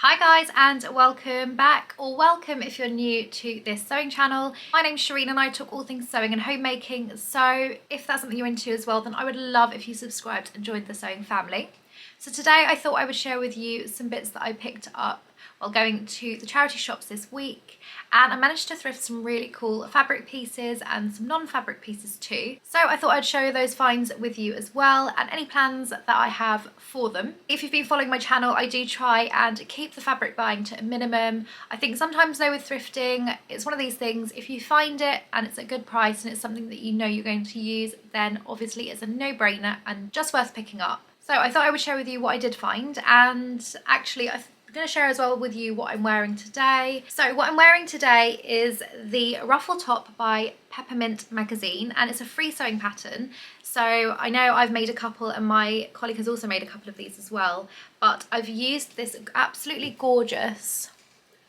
Hi guys and welcome back, or welcome if you're new to this sewing channel. My name's Shireen and I talk all things sewing and homemaking, so if that's something you're into as well, then I would love if you subscribed and joined the sewing family. So today I thought I would share with you some bits that I picked up while going to the charity shops this week, and I managed to thrift some really cool fabric pieces and some non-fabric pieces too. So I thought I'd share those finds with you as well, and any plans that I have for them. If you've been following my channel, I do try and keep the fabric buying to a minimum. I think sometimes though with thrifting, it's one of these things, if you find it and it's a good price and it's something that you know you're going to use, then obviously it's a no-brainer and just worth picking up. So I thought I would share with you what I did find, and actually I'm going to share as well with you what I'm wearing today. So what I'm wearing today is the Ruffle top by Peppermint magazine, and it's a free sewing pattern. So I know I've made a couple and my colleague has also made a couple of these as well, but I've used this absolutely gorgeous,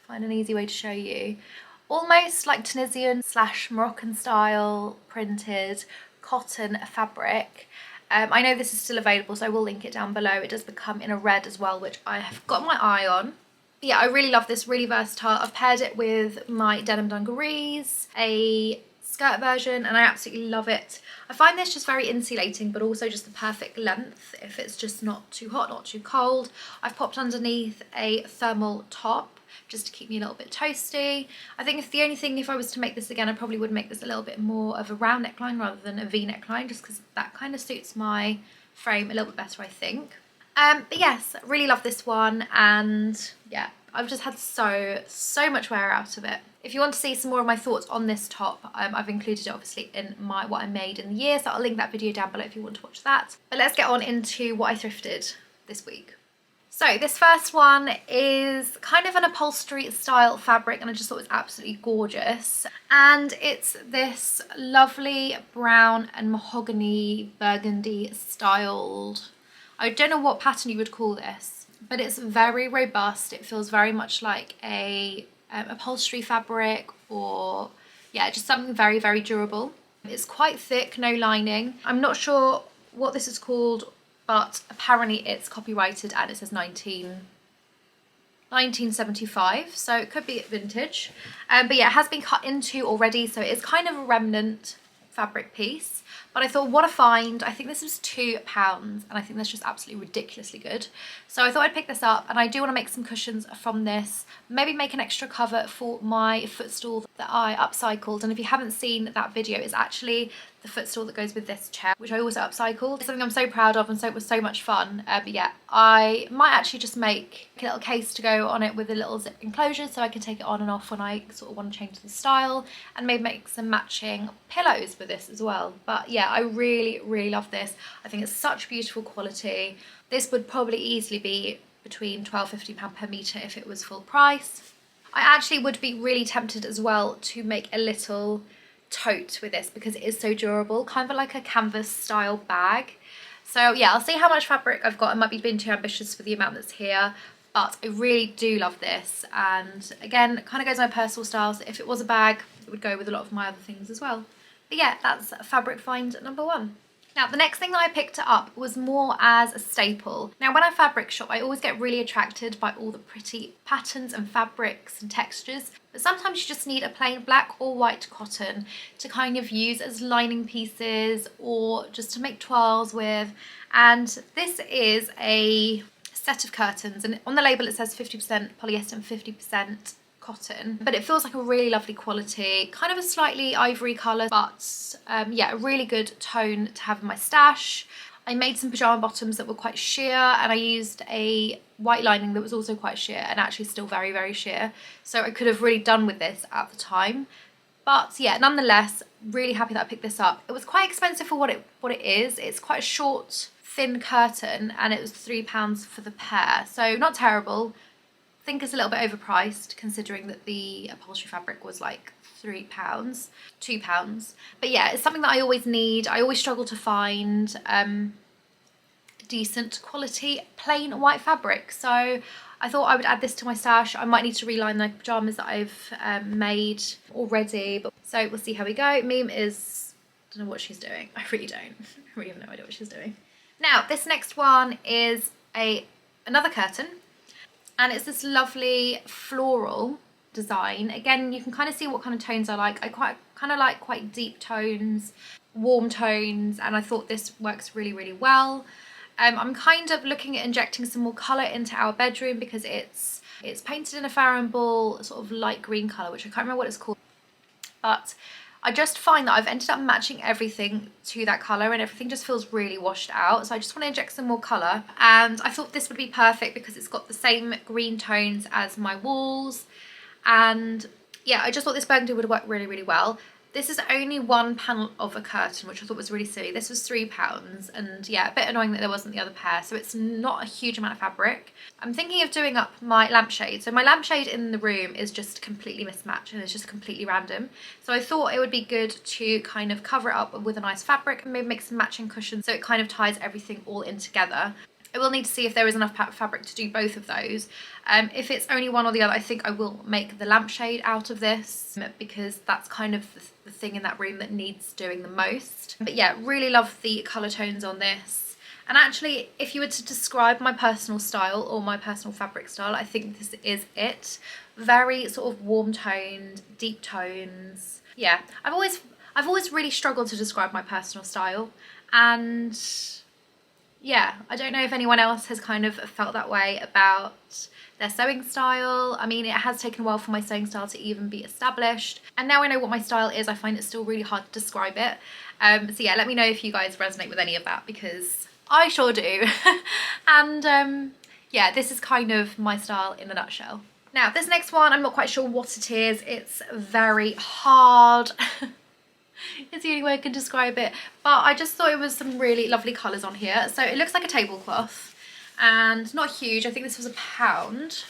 find an easy way to show you, almost like Tunisian / Moroccan style printed cotton fabric. I know this is still available, so I will link it down below. It does become in a red as well, which I have got my eye on. But yeah, I really love this, really versatile. I've paired it with my denim dungarees, a skirt version, and I absolutely love it. I find this just very insulating, but also just the perfect length if it's just not too hot, not too cold. I've popped underneath a thermal top just to keep me a little bit toasty. I think if I was to make this again, I probably would make this a little bit more of a round neckline rather than a V neckline, just because that kind of suits my frame a little bit better, I think. But yes, really love this one, and yeah, I've just had so much wear out of it. If you want to see some more of my thoughts on this top, I've included it obviously in what I made in the year, so I'll link that video down below if you want to watch that. But let's get on into what I thrifted this week. So this first one is kind of an upholstery style fabric, and I just thought it was absolutely gorgeous. And it's this lovely brown and mahogany burgundy styled, I don't know what pattern you would call this, but it's very robust. It feels very much like a upholstery fabric, or yeah, just something very, very durable. It's quite thick, no lining. I'm not sure what this is called, but apparently it's copyrighted and it says 1975, so it could be vintage. But yeah, it has been cut into already, so it's kind of a remnant fabric piece. But I thought, what a find. I think this was £2, and I think that's just absolutely ridiculously good. So I thought I'd pick this up, and I do want to make some cushions from this. Maybe make an extra cover for my footstool that I upcycled. And if you haven't seen that video, it's actually the footstool that goes with this chair, which I also upcycled. It's something I'm so proud of, and so it was so much fun. But yeah, I might actually just make a little case to go on it with a little zip enclosure, so I can take it on and off when I sort of want to change the style, and maybe make some matching pillows with this as well. But yeah, I really love this. I think it's such beautiful quality. This would probably easily be between £12–15 per metre if it was full price. I actually would be really tempted as well to make a little tote with this because it is so durable, kind of like a canvas style bag. So yeah, I'll see how much fabric I've got. I might be being too ambitious for the amount that's here, but I really do love this. And again, it kind of goes my personal style, so if it was a bag, it would go with a lot of my other things as well. But yeah, that's fabric find number one. Now, the next thing that I picked up was more as a staple. Now, when I fabric shop, I always get really attracted by all the pretty patterns and fabrics and textures, but sometimes you just need a plain black or white cotton to kind of use as lining pieces or just to make toiles with. And this is a set of curtains, and on the label it says 50% polyester and 50% cotton, but it feels like a really lovely quality, kind of a slightly ivory colour, but yeah, a really good tone to have in my stash. I made some pyjama bottoms that were quite sheer, and I used a white lining that was also quite sheer, and actually still very sheer, so I could have really done with this at the time. But yeah, nonetheless, really happy that I picked this up. It was quite expensive for what it is. It's quite a short, thin curtain, and it was £3 for the pair, so not terrible. I think it's a little bit overpriced considering that the upholstery fabric was like £3, £2. But yeah, it's something that I always need. I always struggle to find decent quality plain white fabric, so I thought I would add this to my stash. I might need to reline the pyjamas that I've made already, but so we'll see how we go. Meme is, I don't know what she's doing. I really don't. I really have no idea what she's doing. Now, this next one is another curtain. and it's this lovely floral design. Again, you can kind of see what kind of tones I like. I kind of like quite deep tones, warm tones, and I thought this works really, really well. I'm kind of looking at injecting some more colour into our bedroom because it's painted in a Farrow & Ball sort of light green colour, which I can't remember what it's called, but I just find that I've ended up matching everything to that colour and everything just feels really washed out. So I just want to inject some more colour, and I thought this would be perfect because it's got the same green tones as my walls. And yeah, I just thought this burgundy would work really, really well. This is only one panel of a curtain, which I thought was really silly. This was £3, and yeah, a bit annoying that there wasn't the other pair, so it's not a huge amount of fabric. I'm thinking of doing up my lampshade. So my lampshade in the room is just completely mismatched and it's just completely random. So I thought it would be good to kind of cover it up with a nice fabric and maybe make some matching cushions so it kind of ties everything all in together. I will need to see if there is enough fabric to do both of those. If it's only one or the other, I think I will make the lampshade out of this because that's kind of the thing in that room that needs doing the most. But yeah, really love the colour tones on this. And actually, if you were to describe my personal style or my personal fabric style, I think this is it. Very sort of warm toned, deep tones. Yeah, I've always really struggled to describe my personal style, and yeah, I don't know if anyone else has kind of felt that way about their sewing style. I mean, it has taken a while for my sewing style to even be established, and now I know what my style is, I find it still really hard to describe it. So yeah, let me know if you guys resonate with any of that, because I sure do. And yeah, this is kind of my style in a nutshell. Now, this next one, I'm not quite sure what it is. It's very hard. It's the only way I can describe it, but I just thought it was some really lovely colours on here. So it looks like a tablecloth and not huge. I think this was £1.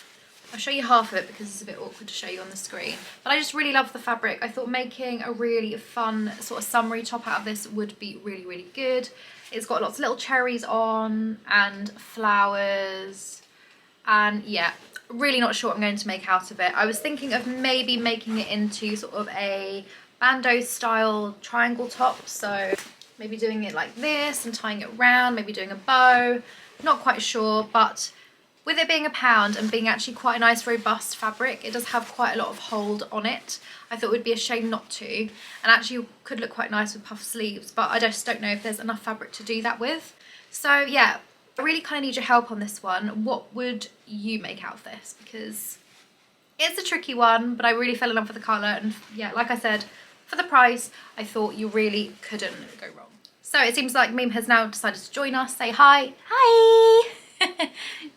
I'll show you half of it because it's a bit awkward to show you on the screen, but I just really love the fabric. I thought making a really fun sort of summery top out of this would be really, really good. It's got lots of little cherries on and flowers, and yeah, really not sure what I'm going to make out of it. I was thinking of maybe making it into sort of a bandeau style triangle top, so maybe doing it like this and tying it round, maybe doing a bow, not quite sure. But with it being £1 and being actually quite a nice robust fabric, it does have quite a lot of hold on it. I thought it would be a shame not to, and actually could look quite nice with puff sleeves, but I just don't know if there's enough fabric to do that with. So yeah, I really kind of need your help on this one. What would you make out of this? Because it's a tricky one, but I really fell in love with the colour, and yeah, like I said, for the price, I thought you really couldn't go wrong. So it seems like Mim has now decided to join us. Say hi. Hi!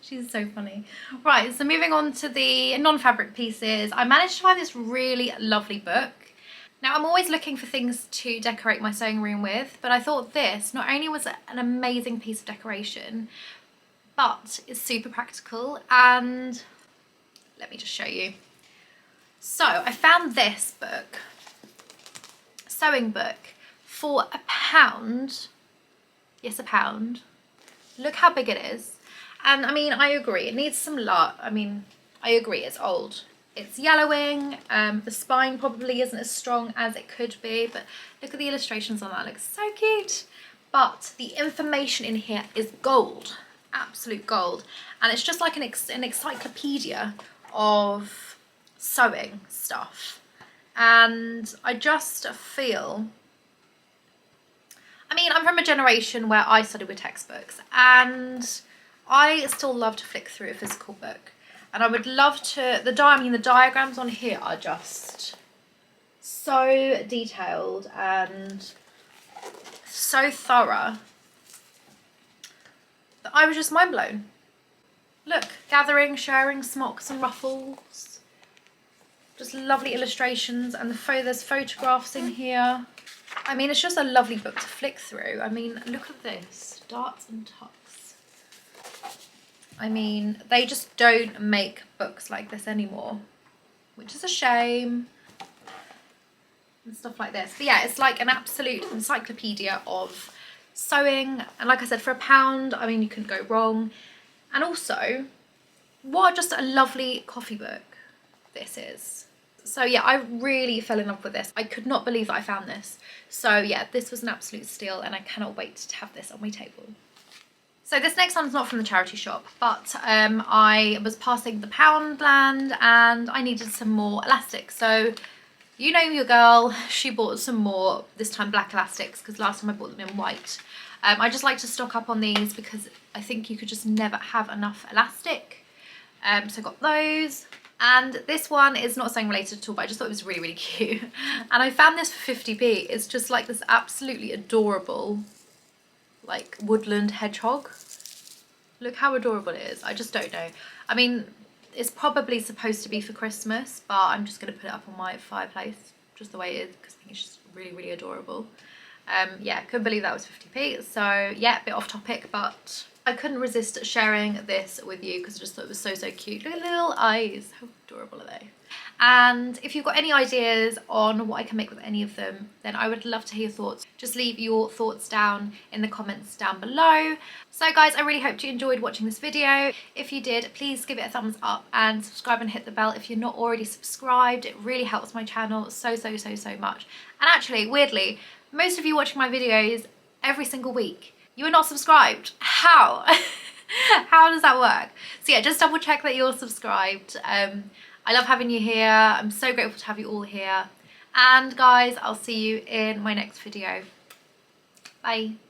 She's so funny. Right, so moving on to the non-fabric pieces, I managed to find this really lovely book. Now, I'm always looking for things to decorate my sewing room with, but I thought this not only was an amazing piece of decoration, but it's super practical, and let me just show you. So I found this book, sewing book, for £1. Yes, £1. Look how big it is. And I mean, I agree, it needs some love. I mean, I agree, it's old. It's yellowing, the spine probably isn't as strong as it could be, but look at the illustrations on that, it looks so cute. But the information in here is gold, absolute gold. And it's just like an encyclopedia of sewing stuff. And I just feel, I mean, I'm from a generation where I studied with textbooks, and I still love to flick through a physical book. And I would love to, the diagrams on here are just so detailed and so thorough that I was just mind blown. Look, gathering, sharing, smocks and ruffles. Just lovely illustrations, and there's photographs in here. I mean, it's just a lovely book to flick through. I mean, look at this, darts and tucks. I mean, they just don't make books like this anymore, which is a shame, and stuff like this. But yeah, it's like an absolute encyclopedia of sewing, and like I said, for £1, I mean, you couldn't go wrong. And also, what just a lovely coffee book this is. So yeah, I really fell in love with this. I could not believe that I found this. So yeah, this was an absolute steal, and I cannot wait to have this on my table. So this next one's not from the charity shop, but I was passing the Poundland and I needed some more elastic. So you know your girl, she bought some more, this time black elastics, because last time I bought them in white. I just like to stock up on these because I think you could just never have enough elastic. So I got those. And this one is not sewing related at all, but I just thought it was really, really cute. And I found this for 50p. It's just like this absolutely adorable, like woodland hedgehog. Look how adorable it is. I just don't know. I mean, it's probably supposed to be for Christmas, but I'm just going to put it up on my fireplace just the way it is because I think it's just really, really adorable. Yeah, couldn't believe that was 50p. So yeah, a bit off topic, but I couldn't resist sharing this with you because I just thought it was so, so cute. Look at the little eyes. How adorable are they? And if you've got any ideas on what I can make with any of them, then I would love to hear your thoughts. Just leave your thoughts down in the comments down below. So guys, I really hope you enjoyed watching this video. If you did, please give it a thumbs up and subscribe and hit the bell if you're not already subscribed. It really helps my channel so, so, so, so much. And actually, weirdly, most of you watching my videos every single week, you are not subscribed. How? How does that work? So yeah, just double check that you're subscribed. I love having you here. I'm so grateful to have you all here. And guys, I'll see you in my next video. Bye.